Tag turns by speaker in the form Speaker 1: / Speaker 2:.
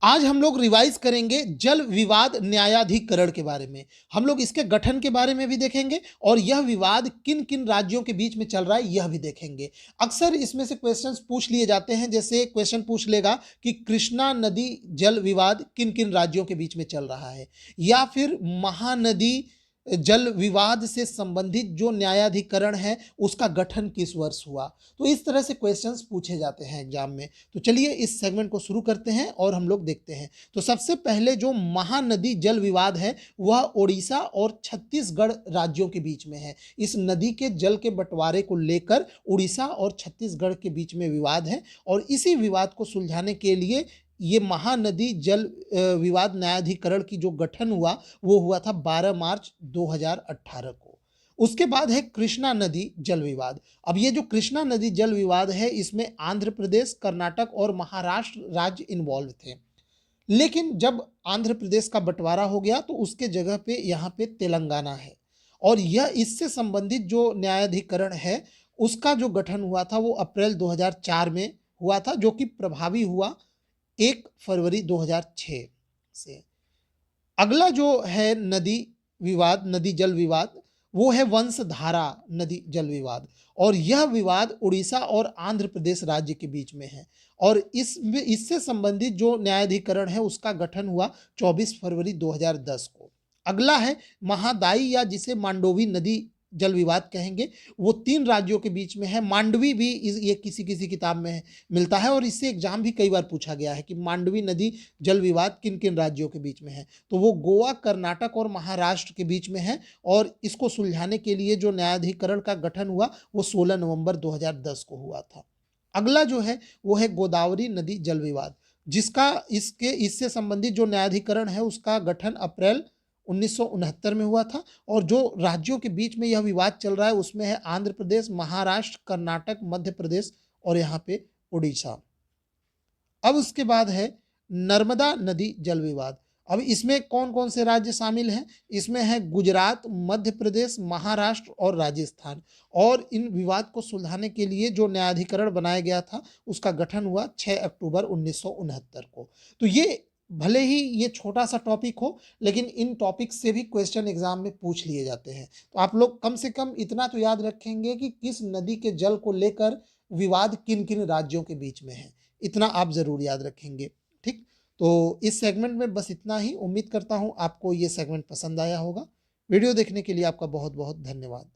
Speaker 1: आज हम लोग रिवाइज करेंगे जल विवाद न्यायाधिकरण के बारे में। हम लोग इसके गठन के बारे में भी देखेंगे और यह विवाद किन किन राज्यों के बीच में चल रहा है यह भी देखेंगे। अक्सर इसमें से क्वेश्चंस पूछ लिए जाते हैं, जैसे क्वेश्चन पूछ लेगा कि कृष्णा नदी जल विवाद किन किन राज्यों के बीच में चल रहा है, या फिर महानदी जल विवाद से संबंधित जो न्यायाधिकरण है उसका गठन किस वर्ष हुआ। तो इस तरह से क्वेश्चंस पूछे जाते हैं एग्जाम में। तो चलिए इस सेगमेंट को शुरू करते हैं और हम लोग देखते हैं। तो सबसे पहले जो महानदी जल विवाद है वह ओडिशा और छत्तीसगढ़ राज्यों के बीच में है। इस नदी के जल के बंटवारे को लेकर उड़ीसा और छत्तीसगढ़ के बीच में विवाद है और इसी विवाद को सुलझाने के लिए ये महानदी जल विवाद न्यायाधिकरण की जो गठन हुआ वो हुआ था 12 मार्च 2018 को। उसके बाद है कृष्णा नदी जल विवाद। अब ये जो कृष्णा नदी जल विवाद है इसमें आंध्र प्रदेश, कर्नाटक और महाराष्ट्र राज्य इन्वॉल्व थे, लेकिन जब आंध्र प्रदेश का बंटवारा हो गया तो उसके जगह पे यहाँ पे तेलंगाना है और यह इससे संबंधित जो न्यायाधिकरण है उसका जो गठन हुआ था वो अप्रैल 2004 में हुआ था, जो कि प्रभावी हुआ 1 फरवरी 2006 से। अगला जो है नदी विवाद, नदी जल विवाद, वो है वंशधारा नदी जल विवाद और यह विवाद उड़ीसा और आंध्र प्रदेश राज्य के बीच में है और इससे संबंधित जो न्यायाधिकरण है उसका गठन हुआ 24 फरवरी 2010 को। अगला है महादाई या जिसे मांडोवी नदी जल विवाद कहेंगे, वो 3 राज्यों के बीच में है। मांडवी भी ये किसी किसी किताब में मिलता है और इससे एग्जाम भी कई बार पूछा गया है कि मांडवी नदी जल विवाद किन किन राज्यों के बीच में है। तो वो गोवा, कर्नाटक और महाराष्ट्र के बीच में है और इसको सुलझाने के लिए जो न्यायाधिकरण का गठन हुआ वो 16 नवंबर 2010 को हुआ था। अगला जो है वो है गोदावरी नदी जल विवाद, जिसका इससे संबंधित जो न्यायाधिकरण है उसका गठन अप्रैल 1969 में हुआ था और जो राज्यों के बीच में यह विवाद चल रहा है उसमें है आंध्र प्रदेश, महाराष्ट्र, कर्नाटक, मध्य प्रदेश और यहाँ पे उड़ीसा। अब उसके बाद है नर्मदा नदी जल विवाद। अब इसमें कौन कौन से राज्य शामिल हैं? इसमें है गुजरात, मध्य प्रदेश, महाराष्ट्र और राजस्थान। और इन विवाद को सुलझाने के लिए जो न्यायाधिकरण बनाया गया था उसका गठन हुआ 6 अक्टूबर 1969 को। तो ये भले ही ये छोटा सा टॉपिक हो, लेकिन इन टॉपिक से भी क्वेश्चन एग्जाम में पूछ लिए जाते हैं। तो आप लोग कम से कम इतना तो याद रखेंगे कि किस नदी के जल को लेकर विवाद किन किन राज्यों के बीच में है, इतना आप जरूर याद रखेंगे। ठीक, तो इस सेगमेंट में बस इतना ही। उम्मीद करता हूं आपको ये सेगमेंट पसंद आया होगा। वीडियो देखने के लिए आपका बहुत बहुत धन्यवाद।